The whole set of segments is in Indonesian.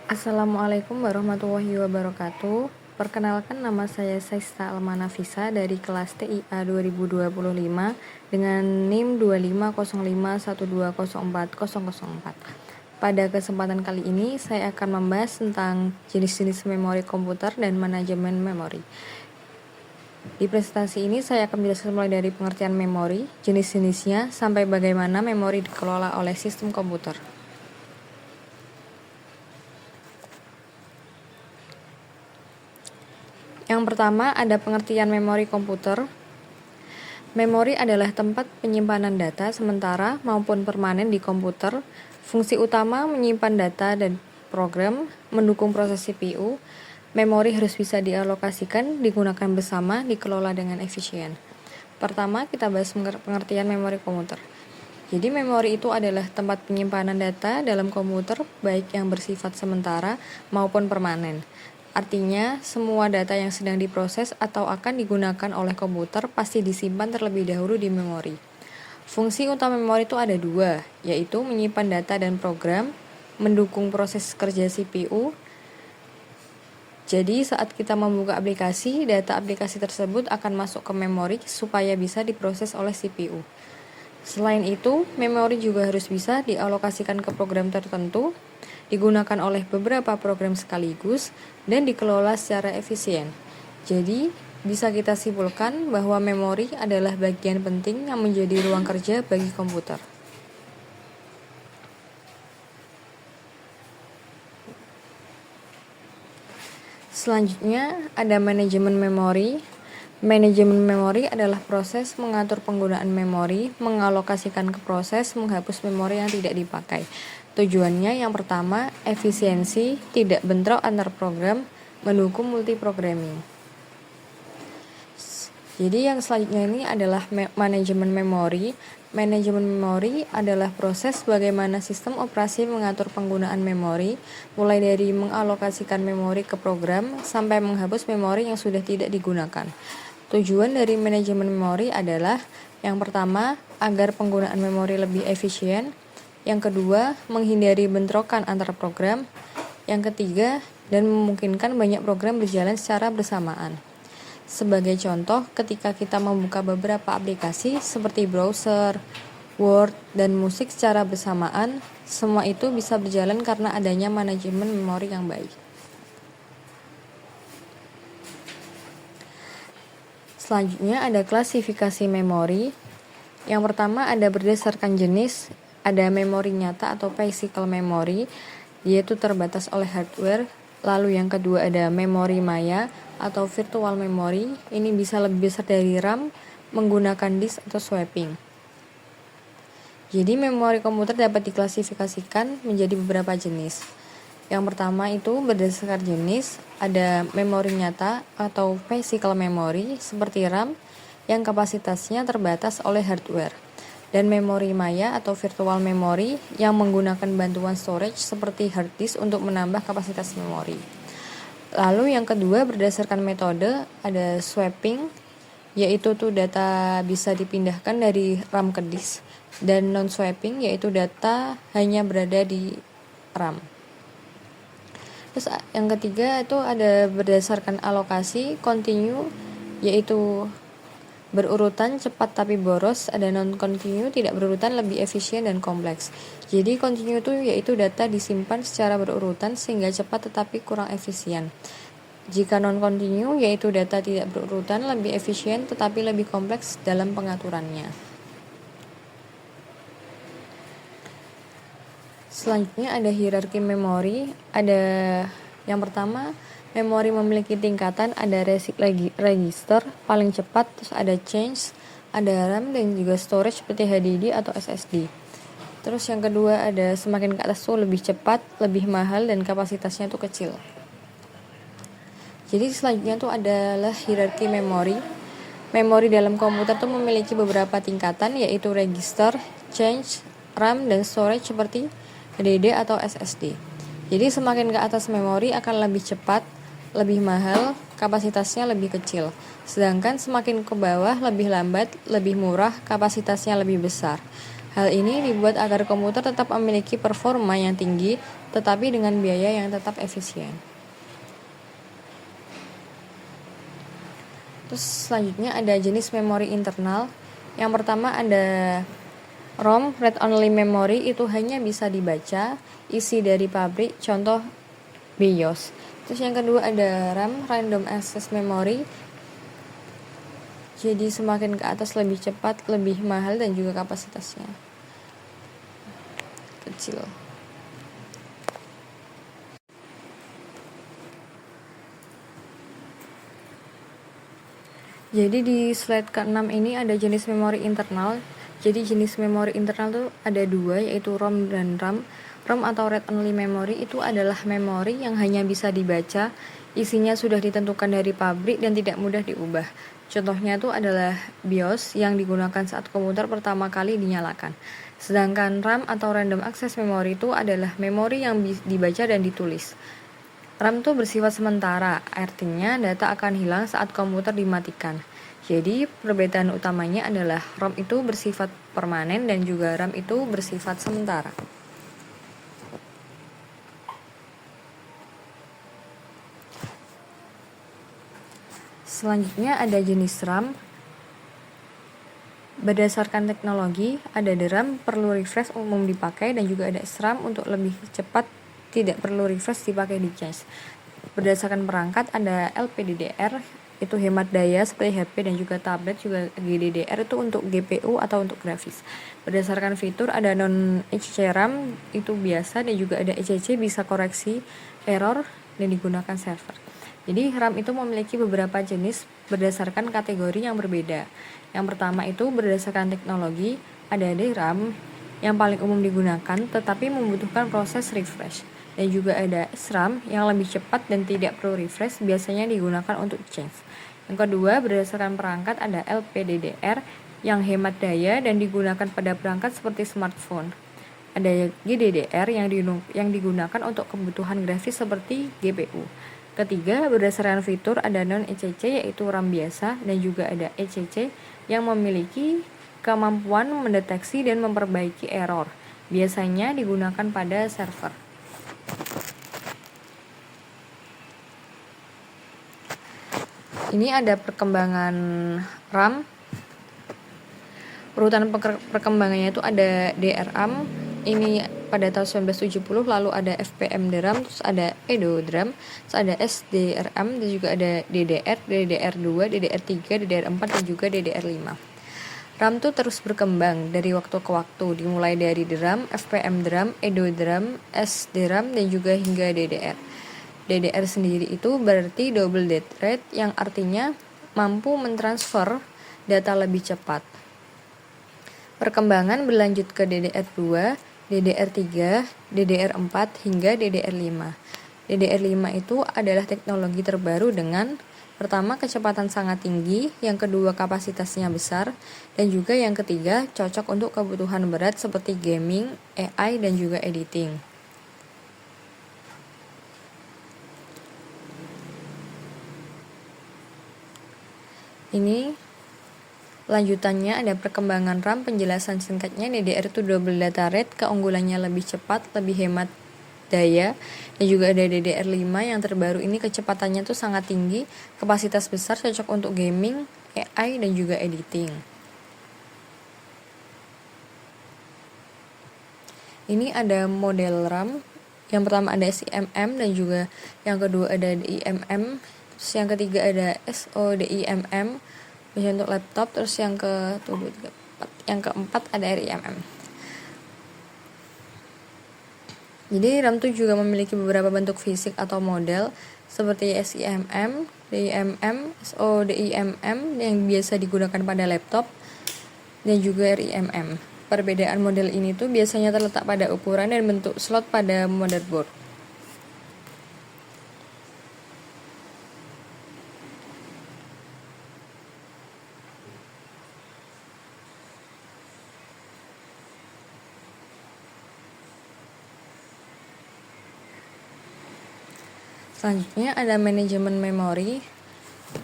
Assalamualaikum warahmatullahi wabarakatuh. Perkenalkan, nama saya Saista Almana Fisa dari kelas TIA 2025 dengan NIM 250512040004. Pada kesempatan kali ini saya akan membahas tentang jenis-jenis memori komputer dan manajemen memori. Di presentasi ini saya akan menjelaskan mulai dari pengertian memori, jenis-jenisnya, sampai bagaimana memori dikelola oleh sistem komputer. Yang pertama, ada pengertian memori komputer. Memori adalah tempat penyimpanan data sementara maupun permanen di komputer. Fungsi utama menyimpan data dan program, mendukung proses CPU. Memori harus bisa dialokasikan, digunakan bersama, dikelola dengan efisien. Pertama, kita bahas pengertian memori komputer. Jadi memori itu adalah tempat penyimpanan data dalam komputer, baik yang bersifat sementara maupun permanen. Artinya, semua data yang sedang diproses atau akan digunakan oleh komputer pasti disimpan terlebih dahulu di memori. Fungsi utama memori itu ada dua, yaitu menyimpan data dan program, mendukung proses kerja CPU. Jadi, saat kita membuka aplikasi, data aplikasi tersebut akan masuk ke memori supaya bisa diproses oleh CPU. Selain itu, memori juga harus bisa dialokasikan ke program tertentu, digunakan oleh beberapa program sekaligus, dan dikelola secara efisien. Jadi, bisa kita simpulkan bahwa memori adalah bagian penting yang menjadi ruang kerja bagi komputer. Selanjutnya, ada manajemen memori. Manajemen memori adalah proses mengatur penggunaan memori, mengalokasikan ke proses, menghapus memori yang tidak dipakai. Tujuannya yang pertama, efisiensi, tidak bentrok antar program, mendukung multiprogramming. Jadi yang selanjutnya ini adalah manajemen memori. Manajemen memori adalah proses bagaimana sistem operasi mengatur penggunaan memori, mulai dari mengalokasikan memori ke program sampai menghapus memori yang sudah tidak digunakan. Tujuan dari manajemen memori adalah yang pertama, agar penggunaan memori lebih efisien. Yang kedua, menghindari bentrokan antar program. Yang ketiga, dan memungkinkan banyak program berjalan secara bersamaan. Sebagai contoh, ketika kita membuka beberapa aplikasi seperti browser, Word, dan musik secara bersamaan, semua itu bisa berjalan karena adanya manajemen memori yang baik. Selanjutnya ada klasifikasi memori. Yang pertama ada berdasarkan jenis, ada memori nyata atau physical memory, yaitu terbatas oleh hardware. Lalu yang kedua ada memori maya atau virtual memory, ini bisa lebih besar dari RAM, menggunakan disk atau swapping. Jadi memori komputer dapat diklasifikasikan menjadi beberapa jenis. Yang pertama itu berdasarkan jenis, ada memori nyata atau physical memory seperti RAM yang kapasitasnya terbatas oleh hardware, dan memori maya atau virtual memory yang menggunakan bantuan storage seperti hard disk untuk menambah kapasitas memori. Lalu yang kedua berdasarkan metode, ada swapping, yaitu data bisa dipindahkan dari RAM ke disk, dan non-swapping yaitu data hanya berada di RAM. Terus yang ketiga itu ada berdasarkan alokasi, continue, yaitu berurutan cepat tapi boros. Ada non-continue, tidak berurutan, lebih efisien dan kompleks. Jadi continue itu yaitu data disimpan secara berurutan sehingga cepat tetapi kurang efisien. Jika non-continue yaitu data tidak berurutan, lebih efisien tetapi lebih kompleks dalam pengaturannya. Selanjutnya ada hierarki memori. Ada yang pertama, memori memiliki tingkatan, ada register paling cepat, terus ada change, ada RAM dan juga storage seperti HDD atau SSD. Terus yang kedua ada semakin ke atas lebih cepat, lebih mahal dan kapasitasnya kecil. Jadi selanjutnya adalah hierarki memori. Memori dalam komputer memiliki beberapa tingkatan, yaitu register, change, RAM dan storage seperti HDD atau SSD. Jadi semakin ke atas memori akan lebih cepat, lebih mahal, kapasitasnya lebih kecil. Sedangkan semakin ke bawah lebih lambat, lebih murah, kapasitasnya lebih besar. Hal ini dibuat agar komputer tetap memiliki performa yang tinggi, tetapi dengan biaya yang tetap efisien. Terus selanjutnya ada jenis memori internal. Yang pertama ada ROM, Read Only Memory, itu hanya bisa dibaca, isi dari pabrik, contoh BIOS. Terus yang kedua ada RAM, Random Access Memory. Jadi semakin ke atas lebih cepat, lebih mahal, dan juga kapasitasnya kecil. Jadi di slide ke-6 ini ada jenis memori internal. Jadi jenis memori internal tuh ada dua, yaitu ROM dan RAM. ROM atau Read Only Memory itu adalah memori yang hanya bisa dibaca, isinya sudah ditentukan dari pabrik dan tidak mudah diubah. Contohnya itu adalah BIOS yang digunakan saat komputer pertama kali dinyalakan. Sedangkan RAM atau Random Access Memory itu adalah memori yang dibaca dan ditulis. RAM itu bersifat sementara, artinya data akan hilang saat komputer dimatikan. Jadi perbedaan utamanya adalah ROM itu bersifat permanen dan juga RAM itu bersifat sementara. Selanjutnya ada jenis RAM. Berdasarkan teknologi, ada DRAM perlu refresh umum dipakai dan juga ada SRAM untuk lebih cepat tidak perlu refresh dipakai di cache. Berdasarkan perangkat ada LPDDR, itu hemat daya seperti HP dan juga tablet, juga GDDR itu untuk GPU atau untuk grafis. Berdasarkan fitur ada non-ECC RAM itu biasa dan juga ada ECC bisa koreksi error dan digunakan server. Jadi RAM itu memiliki beberapa jenis berdasarkan kategori yang berbeda. Yang pertama itu berdasarkan teknologi, ada DRAM yang paling umum digunakan tetapi membutuhkan proses refresh. Dan juga ada SRAM yang lebih cepat dan tidak perlu refresh, biasanya digunakan untuk change. Yang kedua berdasarkan perangkat ada LPDDR yang hemat daya dan digunakan pada perangkat seperti smartphone. Ada GDDR yang digunakan untuk kebutuhan grafis seperti GPU. Ketiga, berdasarkan fitur ada non-ECC yaitu RAM biasa dan juga ada ECC yang memiliki kemampuan mendeteksi dan memperbaiki error. Biasanya digunakan pada server. Ini ada perkembangan RAM. Urutan perkembangannya itu ada DRAM, ini pada tahun 1970, lalu ada FPM DRAM, terus ada Edo DRAM, terus ada SDRAM, dan juga ada DDR, DDR2, DDR3, DDR4, dan juga DDR5. RAM tuh terus berkembang dari waktu ke waktu, dimulai dari DRAM, FPM DRAM, Edo DRAM, SDRAM, dan juga hingga DDR. DDR sendiri itu berarti double data rate, yang artinya mampu mentransfer data lebih cepat. Perkembangan berlanjut ke DDR2, DDR3, DDR4 hingga DDR5. DDR5 itu adalah teknologi terbaru dengan pertama kecepatan sangat tinggi, yang kedua kapasitasnya besar, dan juga yang ketiga cocok untuk kebutuhan berat seperti gaming, AI, dan juga editing. Ini lanjutannya ada perkembangan RAM, penjelasan singkatnya DDR itu double data rate, keunggulannya lebih cepat, lebih hemat daya, dan juga ada DDR5 yang terbaru ini kecepatannya tuh sangat tinggi, kapasitas besar, cocok untuk gaming, AI, dan juga editing. Ini ada model RAM, yang pertama ada SIMM dan juga yang kedua ada DIMM, terus yang ketiga ada SODIMM untuk laptop, terus yang keempat ada RIMM. Jadi RAM itu juga memiliki beberapa bentuk fisik atau model seperti SIMM, DIMM, SODIMM yang biasa digunakan pada laptop, dan juga RIMM. Perbedaan model ini tuh biasanya terletak pada ukuran dan bentuk slot pada motherboard. Selanjutnya ada manajemen memori.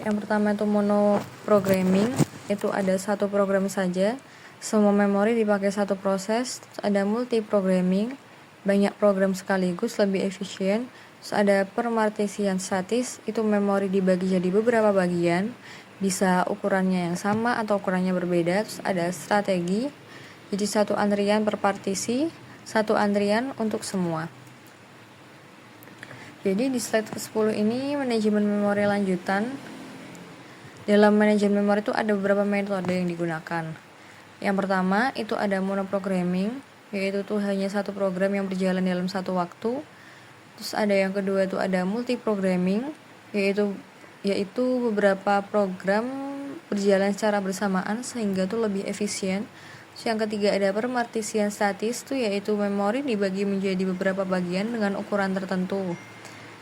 Yang pertama itu monoprogramming, itu ada satu program saja. semua memori dipakai satu proses. Terus ada multi-programming, banyak program sekaligus, lebih efisien. Terus ada permartisian statis, itu memori dibagi jadi beberapa bagian, bisa ukurannya yang sama atau ukurannya berbeda. Terus ada strategi, jadi satu antrian per partisi, satu antrian untuk semua. Jadi di slide ke-10 ini manajemen memori lanjutan. Dalam manajemen memori itu ada beberapa metode yang digunakan. Yang pertama itu ada monoprogramming, yaitu tuh hanya satu program yang berjalan dalam satu waktu. Terus ada yang kedua itu ada multiprogramming, yaitu beberapa program berjalan secara bersamaan sehingga tuh lebih efisien. Terus yang ketiga ada permartisian statis, tuh yaitu memori dibagi menjadi beberapa bagian dengan ukuran tertentu.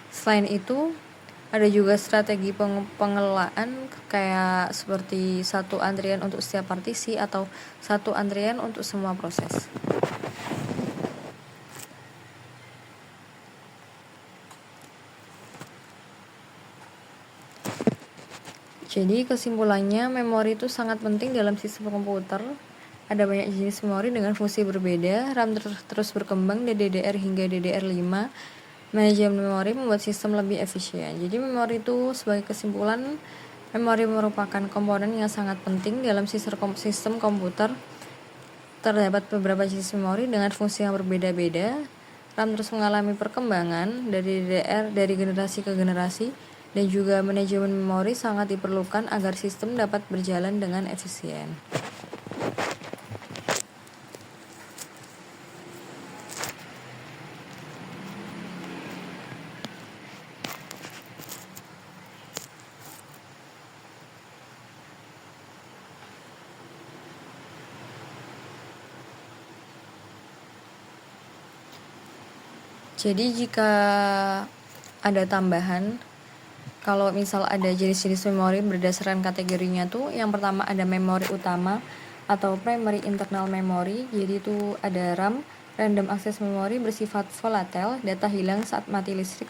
Selain itu ada juga strategi pengelolaan kayak seperti satu antrian untuk setiap partisi atau satu antrian untuk semua proses. Jadi kesimpulannya memori itu sangat penting dalam sistem komputer. Ada banyak jenis memori dengan fungsi berbeda. RAM terus berkembang dari DDR hingga DDR5. Manajemen memori membuat sistem lebih efisien. Jadi memori itu sebagai kesimpulan, memori merupakan komponen yang sangat penting dalam sistem komputer. Terdapat beberapa jenis memori dengan fungsi yang berbeda-beda. RAM terus mengalami perkembangan dari DDR dari generasi ke generasi, dan juga manajemen memori sangat diperlukan agar sistem dapat berjalan dengan efisien. Jadi jika ada tambahan, kalau misal ada jenis-jenis memori berdasarkan kategorinya tuh, yang pertama ada memori utama atau primary internal memory. Jadi itu ada RAM, random access memory, bersifat volatile, data hilang saat mati listrik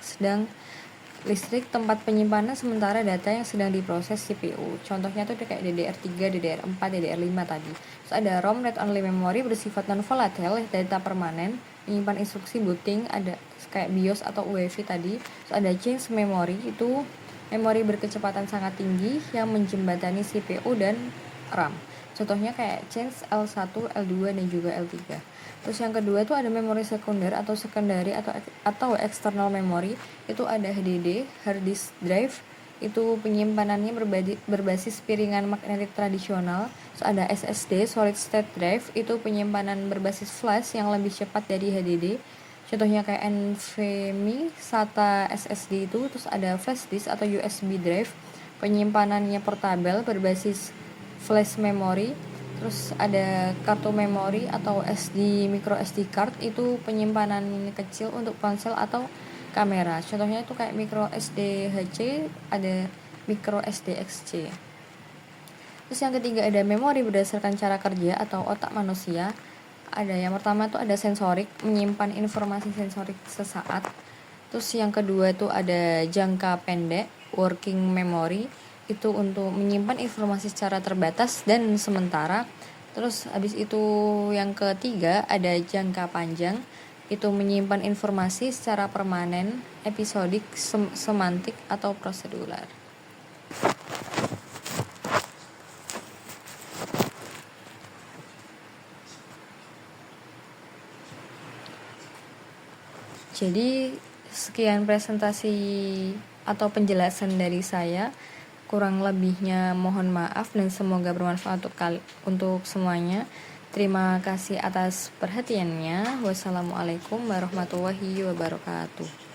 tempat penyimpanan sementara data yang sedang diproses CPU. Contohnya tuh kayak DDR3, DDR4, DDR5 tadi. Terus ada ROM, read only memory, bersifat non volatile, data permanen, menyimpan instruksi booting, ada kayak BIOS atau UEFI tadi. Terus ada change memory, itu memori berkecepatan sangat tinggi yang menjembatani CPU dan RAM. Contohnya kayak change L1, L2 dan juga L3. Terus yang kedua itu ada memori sekunder atau secondary atau external memory. Itu ada HDD, hard disk drive, itu penyimpanannya berbasis piringan magnetik tradisional. Terus ada SSD, solid state drive, itu penyimpanan berbasis flash yang lebih cepat dari HDD. Contohnya kayak NVMe, SATA SSD itu. Terus ada flash disk atau USB drive, penyimpanannya portable berbasis flash memory. Terus ada kartu memori atau micro SD card, itu penyimpanannya kecil untuk ponsel atau kamera. Contohnya itu kayak micro SD HC, ada micro SD XC. Terus yang ketiga ada memori berdasarkan cara kerja atau otak manusia. Ada yang pertama itu ada sensorik, menyimpan informasi sensorik sesaat. Terus yang kedua itu ada jangka pendek, working memory, itu untuk menyimpan informasi secara terbatas dan sementara. Terus habis itu yang ketiga ada jangka panjang, itu menyimpan informasi secara permanen, episodik, semantik atau prosedural. Jadi sekian presentasi atau penjelasan dari saya. Kurang lebihnya mohon maaf dan semoga bermanfaat untuk semuanya. Terima kasih atas perhatiannya. Wassalamualaikum warahmatullahi wabarakatuh.